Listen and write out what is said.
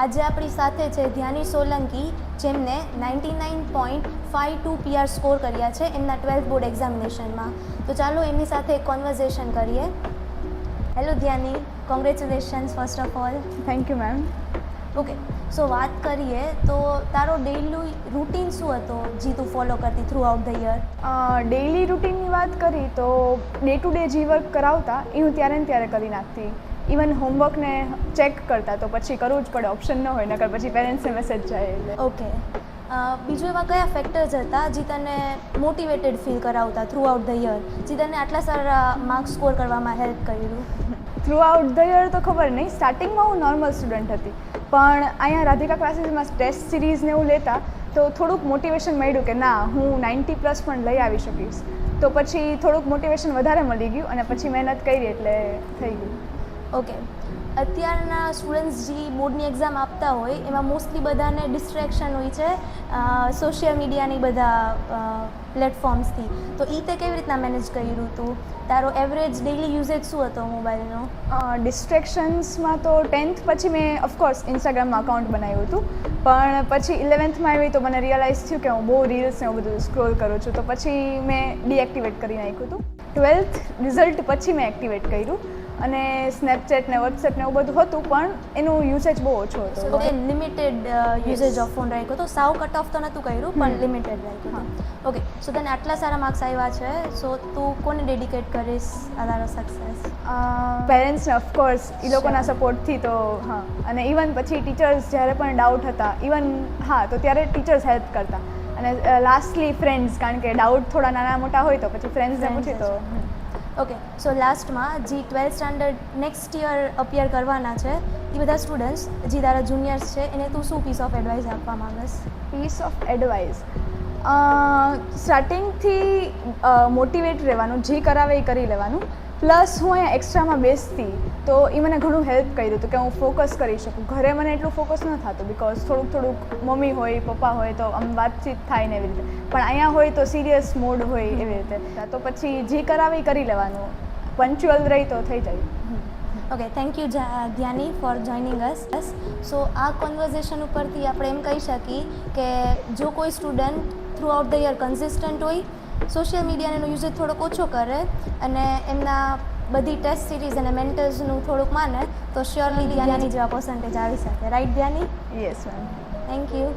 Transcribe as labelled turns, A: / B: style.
A: આજે આપણી સાથે છે ધ્યાની સોલંકી, જેમને 99.52 PR સ્કોર કર્યા છે એમના 12th બોર્ડ એક્ઝામિનેશનમાં. તો ચાલો એમની સાથે એક કોન્વર્ઝેશન કરીએ. Hello Dhyani, congratulations first of all.
B: Thank you ma'am.
A: Okay, so વાત કરીએ તો તારો ડેઇલી રૂટીન શું હતો જે તું ફોલો કરતી throughout the year?
B: Daily રૂટીનની વાત કરી તો ડે ટુ ડે જે વર્ક કરાવતા એ હું ત્યારે ને ત્યારે કરી નાખતી. ઇવન હોમવર્કને ચેક કરતા તો પછી કરવું જ પડે, ઓપ્શન ન હોય, નકર પછી પેરેન્ટ્સને મેસેજ જાય એટલે.
A: ઓકે, બીજું એવા કયા ફેક્ટર્સ હતા જે તને મોટિવેટેડ ફીલ કરાવતા થ્રુ આઉટ ધ યર, જે તને આટલા સારા માર્ક્સ સ્કોર કરવામાં હેલ્પ કર્યું?
B: થ્રુ આઉટ ધ યર તો ખબર નહીં, સ્ટાર્ટિંગમાં હું નોર્મલ સ્ટુડન્ટ હતી, પણ અહીંયા રાધિકા ક્લાસીસમાં ટેસ્ટ સિરીઝને એવું લેતા તો થોડુંક મોટિવેશન મળ્યું કે ના, હું 90+ પણ લઈ આવી શકીશ. તો પછી થોડુંક મોટિવેશન વધારે મળી ગયું અને પછી મહેનત કરી એટલે થઈ ગયું.
A: ઓકે, અત્યારના સ્ટુડન્ટ્સ જે બોર્ડની એક્ઝામ આપતા હોય એમાં મોસ્ટલી બધાને ડિસ્ટ્રેક્શન હોય છે સોશિયલ મીડિયાની બધા પ્લેટફોર્મ્સથી. તો એ તે કેવી રીતના મેનેજ કર્યું હતું? તારો એવરેજ ડેઇલી યુઝેજ શું હતો મોબાઈલનો?
B: ડિસ્ટ્રેક્શન્સમાં તો 10th પછી મેં ઓફકોર્સ ઇન્સ્ટાગ્રામમાં અકાઉન્ટ બનાવ્યું હતું, પણ પછી 11thમાં આવી તો મને રિયલાઇઝ થયું કે હું બહુ રીલ્સ ને એવું બધું સ્ક્રોલ કરું છું, તો પછી મેં ડીએક્ટિવેટ કરી નાખ્યું હતું. 12th રિઝલ્ટ પછી મેં એક્ટિવેટ કર્યું અને સ્નેપચેટ ને વોટ્સએપ ને એવું બધું હતું, પણ એનું યુસેજ બહુ ઓછો હતો.
A: સો તે લિમિટેડ યુઝેજ ઓફ ફોન રાખ્યો હતો, સાવ કટ ઓફ તો નહોતું કર્યું પણ લિમિટેડ રાખ્યું. ઓકે, સો તને આટલા સારા માર્ક્સ આવ્યા છે, સો તું કોને ડેડિકેટ કરીશ આ તારો સક્સેસ?
B: પેરેન્ટ્સને ઓફકોર્સ, એ લોકોના સપોર્ટથી તો હા. અને ઇવન પછી ટીચર્સ જ્યારે પણ ડાઉટ હતા, ઇવન હા તો ત્યારે ટીચર્સ હેલ્પ કરતા. અને લાસ્ટલી ફ્રેન્ડ્સ, કારણ કે ડાઉટ થોડા નાના મોટા હોય તો પછી ફ્રેન્ડ્સને પૂછી તો.
A: ઓકે, સો લાસ્ટમાં જે 12th standard next year appear કરવાના છે એ બધા સ્ટુડન્ટ્સ જે તારા જુનિયર્સ છે એને તું શું પીસ ઓફ એડવાઇસ આપવા માંગસ?
B: પીસ ઓફ એડવાઇસ, સ્ટાર્ટિંગથી મોટિવેટ રહેવાનું, જે કરાવે એ કરી લેવાનું. પ્લસ હું અહીંયા એક્સ્ટ્રામાં બેસતી તો એ મને ઘણું હેલ્પ કર્યું હતું કે હું ફોકસ કરી શકું. ઘરે મને એટલું ફોકસ ન થતું, બિકોઝ થોડુંક મમ્મી હોય, પપ્પા હોય તો આમ વાતચીત થાય ને એવી રીતે, પણ અહીંયા હોય તો સિરિયસ મોડ હોય એવી રીતે. તો પછી જે કરાવે એ કરી લેવાનું, પંચ્યુઅલ રહી તો થઈ જાય.
A: Okay, thank you Dhyani for joining us. So આ કોન્વર્ઝેશન ઉપરથી આપણે એમ કહી શકીએ કે જો કોઈ student through out the year consistent હોય, સોશિયલ મીડિયાનો યુઝેજ થોડોક ઓછો કરે અને એમના બધી ટેસ્ટ સિરીઝ અને મેન્ટર્સનું થોડુંક માને તો શ્યોરલી ધ્યાની જેવા પર્સન્ટેજ આવી શકે. Right ધ્યાની?
B: Yes ma'am.
A: Thank you.